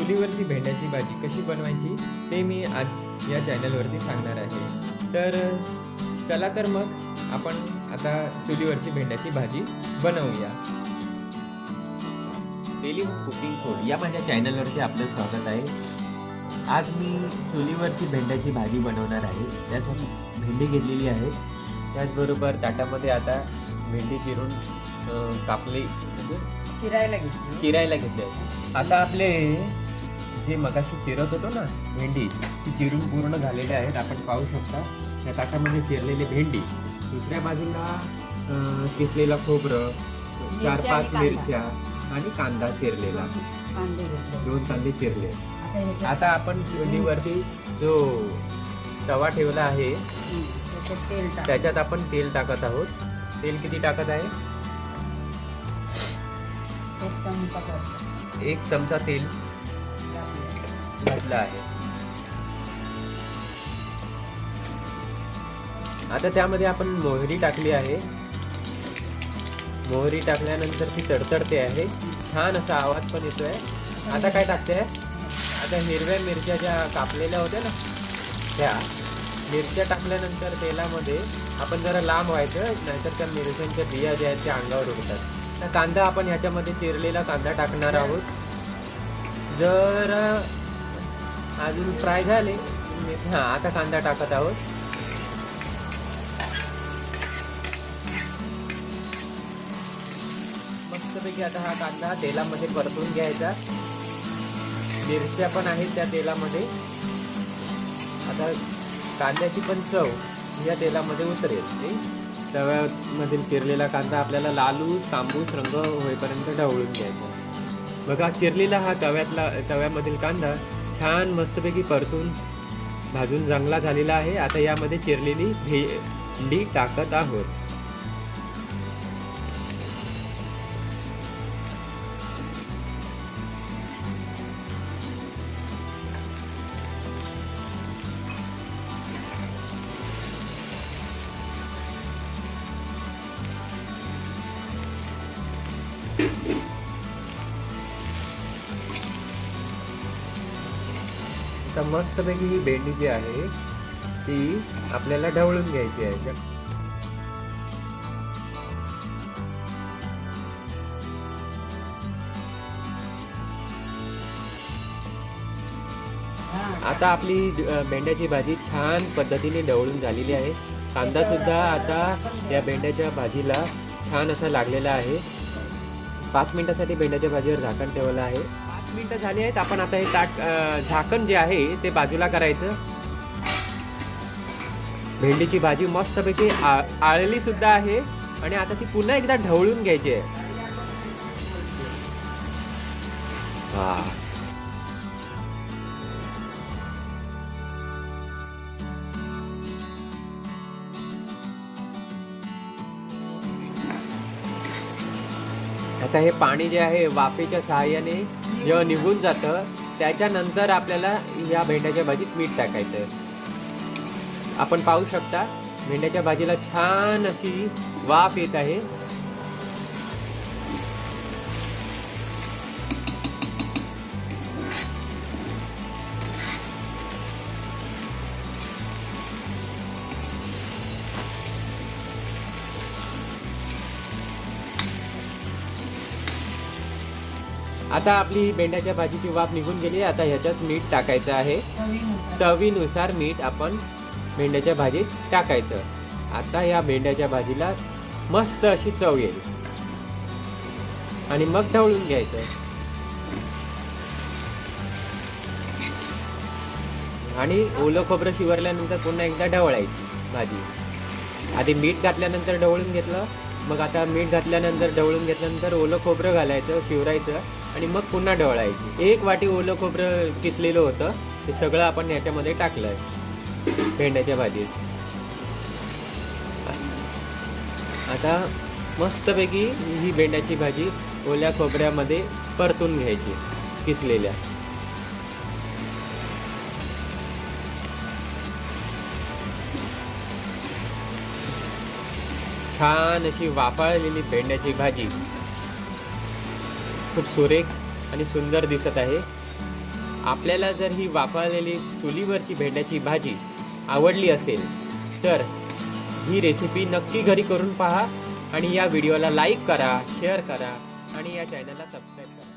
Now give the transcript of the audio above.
चुलीवरची भेंड्याची भाजी कशी बनवायची ते मी आज या चॅनलवरती सांगणार आहे. तर चला तर मग आपण आता चुलीवरची भेंड्याची भाजी बनवूया. डेली कुकिंग फूड या माझ्या चॅनलवरती आपलं स्वागत आहे. आज मी चुलीवरची भेंड्याची भाजी बनवणार आहे. त्यासाठी भेंडी घेतलेली आहे. त्याचबरोबर ताटामध्ये आता भेंडी चिरून कापली म्हणजे चिरायला घेतले. आता आपले जे मगाशी चिरत होतो ना भेंडी ती चिरून पूर्ण झालेले आहेत. आपण पाहू शकता या ताटामध्ये चिरलेली भेंडी, दुसऱ्या बाजूला किसलेला खोबरं, 4-5 मिरच्या आणि कांदा चिरलेला, 2 कांदे चिरले. आता आपण चुलीवरती जो तवा ठेवला आहे त्याच्यात आपण तेल टाकत आहोत. तेल किती टाकत आहे? 1 चमचा तेल घातला आहे. आता त्यामध्ये आपण मोहरी टाकली आहे. मोहरी टाकल्यानंतर ती तडतडते आहे. छान असा आवाज पण येतोय. आता काय टाकते? आता हिरव्या मिरच्या ज्या कापलेल्या होत्या ना त्या मिरच्या टाकल्यानंतर तेलामध्ये आपण जरा लांब व्हायचं, नाहीतर त्या मिरच्यांच्या बिया ज्या आहेत त्या अंगावर उडतात. तर कांदा आपण ह्याच्यामध्ये चिरलेला कांदा टाकणार आहोत. जर अजून फ्राय झाले आता कांदा टाकत आहोत. मस्तपैकी आता हा कांदा तेलामध्ये परतून घ्यायचा. मिरच्या पण आहेत त्या तेलामध्ये. आता कांद्याची पण चव या तेलामध्ये उतरेल. तव्यामधील चिरलेला कांदा आपल्याला लालूस तांबूस रंग होईपर्यंत ढवळून घ्यायचा. बघा चिरलेला हा तव्यामधील कांदा छान मस्तपैकी परतून भाजून चांगला झालेला आहे. आता यामध्ये चिरलेली भेंडी टाकत आहोत. आता मस्तपैकी ही भेंडी जी आहे ती आपल्याला ढवळून घ्यायची आहे. आता आपली भेंड्याची भाजी छान पद्धतीने ढवळून झालेली आहे. कांदा सुद्धा आता या भेंड्याच्या भाजीला छान असा लागलेला आहे. 5 मिनिटासाठी भेंड्याच्या भाजीवर झाकण ठेवलं आहे. 5 मिनिटं झाली आहेत. आपण आता हे झाकण जे आहे ते बाजूला करायचं. भेंडीची भाजी मस्तपैकी आळली सुद्धा आहे आणि आता ती पुन्हा एकदा ढवळून घ्यायची आहे. आता हे पाणी जे आहे वाफेच्या सहाय्याने जेव्हा निघून जातं त्याच्यानंतर आपल्याला या भेंड्याच्या भाजीत मीठ टाकायचं. आपण पाहू शकता भेंड्याच्या भाजीला छान अशी वाफ येत आहे. आता आपली भेंड्याच्या भाजीची वाफ निघून गेली. आता ह्याच्यात मीठ टाकायचं आहे. चवीनुसार मीठ आपण भेंड्याच्या भाजीत टाकायचं. आता या भेंड्याच्या भाजीला मस्त अशी चव येईल आणि मग ढवळून घ्यायचं. आणि ओलं खोबरं शिवरल्यानंतर पुन्हा एकदा ढवळायची भाजी. आधी मीठ घातल्यानंतर ढवळून घेतलं, मग आता मीठ घातल्यानंतर ढवळून घेतल्यानंतर ओलं खोबरं घालायचं, शिवरायचं आणि मग पुन्हा ढवळायची. 1 वाटी ओलं खोबरं किसलेलं होतं ते सगळं आपण याच्यामध्ये टाकलंय भेंड्याच्या भाजीत. आता मस्तपैकी ही भेंड्याची भाजी ओल्या खोबऱ्यामध्ये परतून घ्यायची किसलेल्या. छान अशी वाफाळलेली भेंड्याची भाजी खूप सुरेख आणि सुंदर दिसत आहे. आपल्याला जर ही वाफाळलेली चुलीवरची भेंड्याची भाजी आवडली असेल तर ही रेसिपी नक्की घरी करून पहा आणि या व्हिडिओला लाईक करा, शेअर करा आणि या चॅनलला सबस्क्राईब करा.